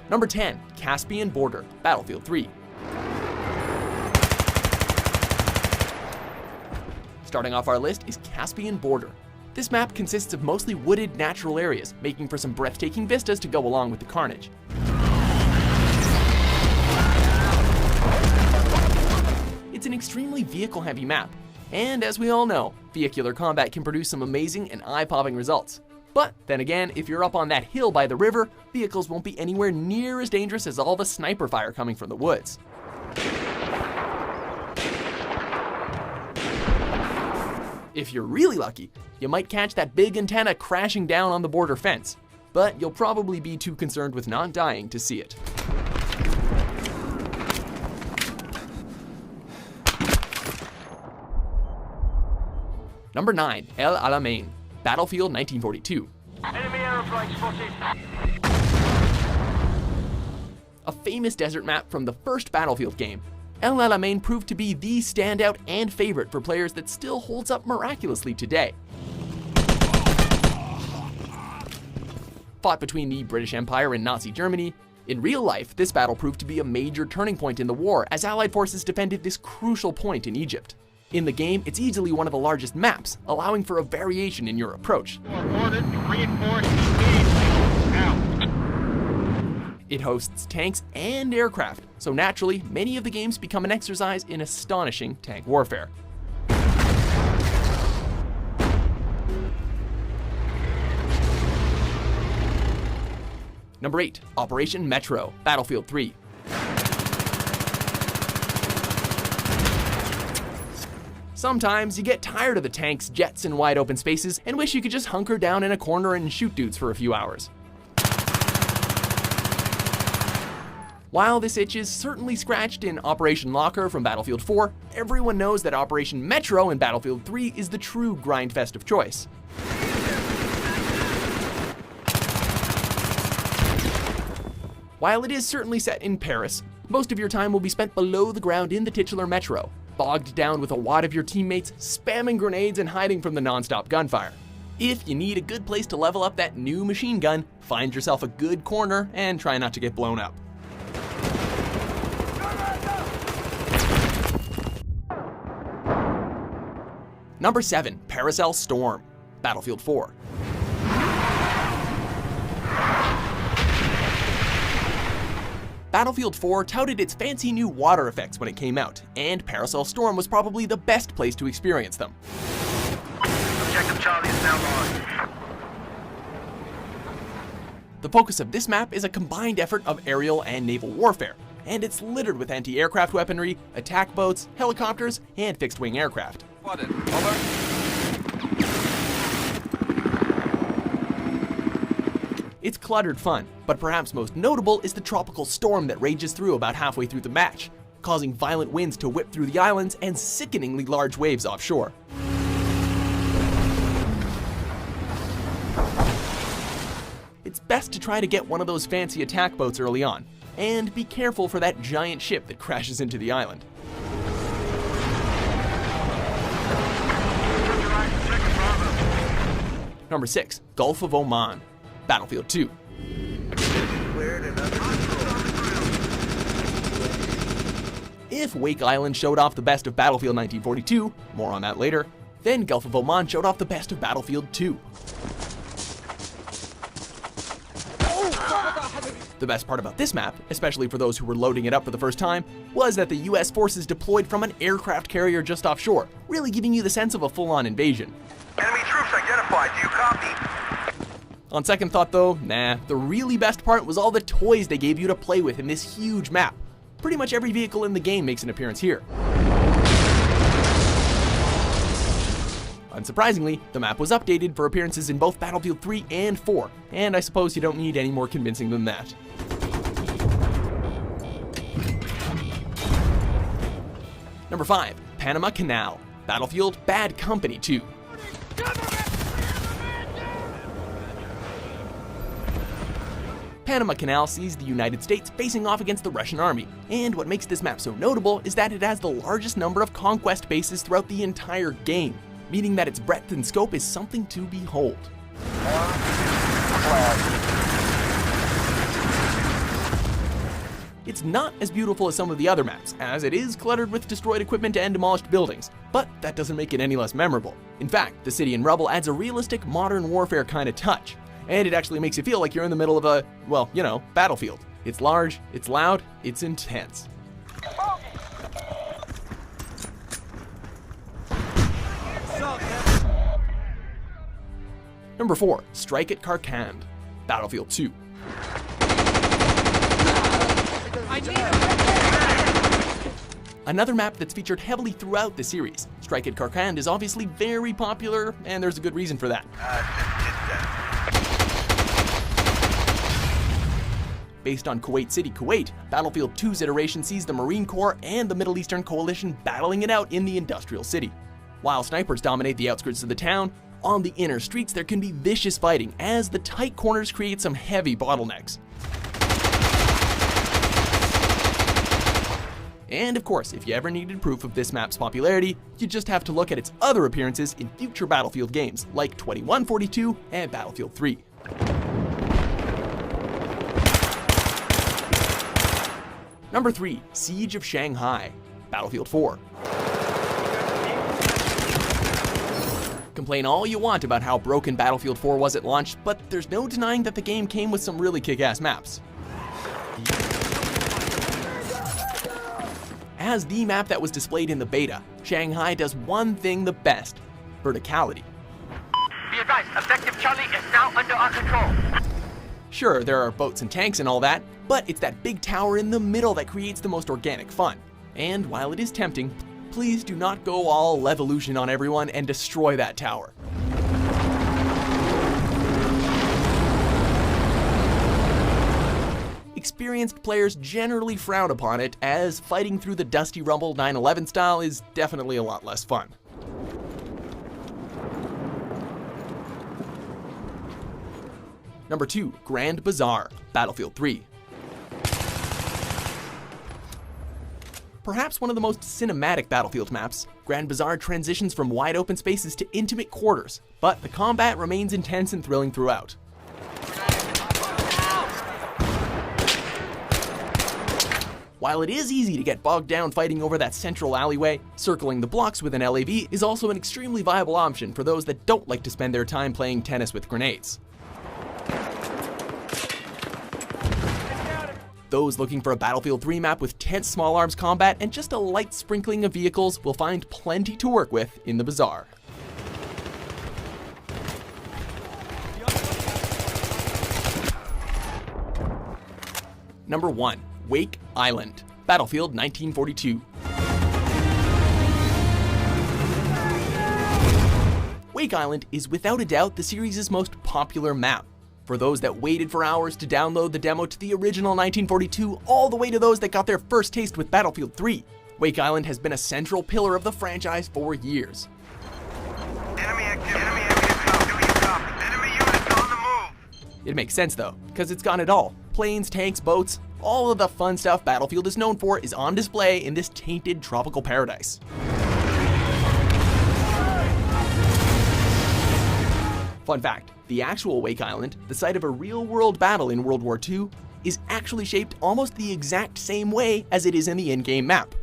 Number 10, Caspian Border, Battlefield 3. Starting off our list is Caspian Border. This map consists of mostly wooded natural areas, making for some breathtaking vistas to go along with the carnage. It's an extremely vehicle-heavy map, and as we all know, vehicular combat can produce some amazing and eye-popping results. But then again, if you're up on that hill by the river, vehicles won't be anywhere near as dangerous as all the sniper fire coming from the woods. If you're really lucky, you might catch that big antenna crashing down on the border fence, but you'll probably be too concerned with not dying to see it. Number 9, El Alamein, Battlefield 1942. Enemy aeroplane spotted. A famous desert map from the first Battlefield game, El Alamein proved to be the standout and favorite for players that still holds up miraculously today. Fought between the British Empire and Nazi Germany, in real life, this battle proved to be a major turning point in the war as Allied forces defended this crucial point in Egypt. In the game, it's easily one of the largest maps, allowing for a variation in your approach. It hosts tanks and aircraft, so naturally, many of the games become an exercise in astonishing tank warfare. Number 8, Operation Metro, Battlefield 3. Sometimes you get tired of the tanks, jets, and wide open spaces and wish you could just hunker down in a corner and shoot dudes for a few hours. While this itch is certainly scratched in Operation Locker from Battlefield 4, everyone knows that Operation Metro in Battlefield 3 is the true grindfest of choice. While it is certainly set in Paris, most of your time will be spent below the ground in the titular metro, bogged down with a wad of your teammates, spamming grenades and hiding from the non-stop gunfire. If you need a good place to level up that new machine gun, find yourself a good corner and try not to get blown up. Number 7, Paracel Storm, Battlefield 4. Battlefield 4 touted its fancy new water effects when it came out, and Paracel Storm was probably the best place to experience them. Objective Charlie is now lost. The focus of this map is a combined effort of aerial and naval warfare, and it's littered with anti-aircraft weaponry, attack boats, helicopters, and fixed-wing aircraft. Spotted. Over. It's cluttered fun, but perhaps most notable is the tropical storm that rages through about halfway through the match, causing violent winds to whip through the islands and sickeningly large waves offshore. It's best to try to get one of those fancy attack boats early on, and be careful for that giant ship that crashes into the island. Number 6, Gulf of Oman, Battlefield 2. If Wake Island showed off the best of Battlefield 1942, more on that later, then Gulf of Oman showed off the best of Battlefield 2. The best part about this map, especially for those who were loading it up for the first time, was that the US forces deployed from an aircraft carrier just offshore, really giving you the sense of a full-on invasion. Enemy troops identified. Do you copy? On second thought though, nah, the really best part was all the toys they gave you to play with in this huge map. Pretty much every vehicle in the game makes an appearance here. Unsurprisingly, the map was updated for appearances in both Battlefield 3 and 4, and I suppose you don't need any more convincing than that. Number 5, Panama Canal, Battlefield Bad Company 2. Panama Canal sees the United States facing off against the Russian army, and what makes this map so notable is that it has the largest number of conquest bases throughout the entire game, meaning that its breadth and scope is something to behold. It's not as beautiful as some of the other maps, as it is cluttered with destroyed equipment and demolished buildings, but that doesn't make it any less memorable. In fact, the city in rubble adds a realistic modern warfare kind of touch, and it actually makes you feel like you're in the middle of a, well, you know, battlefield. It's large, it's loud, it's intense. Number 4, Strike at Karkand, Battlefield 2. Another map that's featured heavily throughout the series. Strike at Karkand is obviously very popular, and there's a good reason for that. Based on Kuwait City, Kuwait, Battlefield 2's iteration sees the Marine Corps and the Middle Eastern Coalition battling it out in the industrial city. While snipers dominate the outskirts of the town, on the inner streets there can be vicious fighting as the tight corners create some heavy bottlenecks. And of course, if you ever needed proof of this map's popularity, you just have to look at its other appearances in future Battlefield games like 2142 and Battlefield 3. Number 3, Siege of Shanghai, Battlefield 4. Complain all you want about how broken Battlefield 4 was at launch, but there's no denying that the game came with some really kick-ass maps. As the map that was displayed in the beta, Shanghai does one thing the best: verticality. Be advised, Objective Charlie is now under our control. Sure, there are boats and tanks and all that, but it's that big tower in the middle that creates the most organic fun. And while it is tempting, please do not go all Levolution on everyone and destroy that tower. Experienced players generally frown upon it, as fighting through the dusty rumble 9/11 style is definitely a lot less fun. Number 2, Grand Bazaar, Battlefield 3. Perhaps one of the most cinematic Battlefield maps, Grand Bazaar transitions from wide open spaces to intimate quarters, but the combat remains intense and thrilling throughout. While it is easy to get bogged down fighting over that central alleyway, circling the blocks with an LAV is also an extremely viable option for those that don't like to spend their time playing tennis with grenades. Those looking for a Battlefield 3 map with tense small arms combat and just a light sprinkling of vehicles will find plenty to work with in the Bazaar. Number 1, Wake Island, Battlefield 1942. Wake Island is without a doubt the series' most popular map. For those that waited for hours to download the demo to the original 1942, all the way to those that got their first taste with Battlefield 3, Wake Island has been a central pillar of the franchise for years. Enemy activity. Enemy units on the move. It makes sense though, because it's got it all. Planes, tanks, boats, all of the fun stuff Battlefield is known for is on display in this tainted tropical paradise. Fun fact, the actual Wake Island, the site of a real-world battle in World War II, is actually shaped almost the exact same way as it is in the in-game map.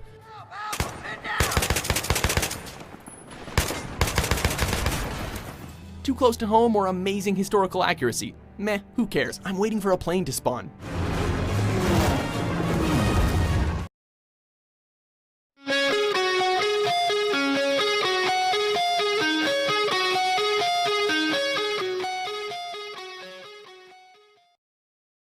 Too close to home or amazing historical accuracy? Meh, who cares? I'm waiting for a plane to spawn.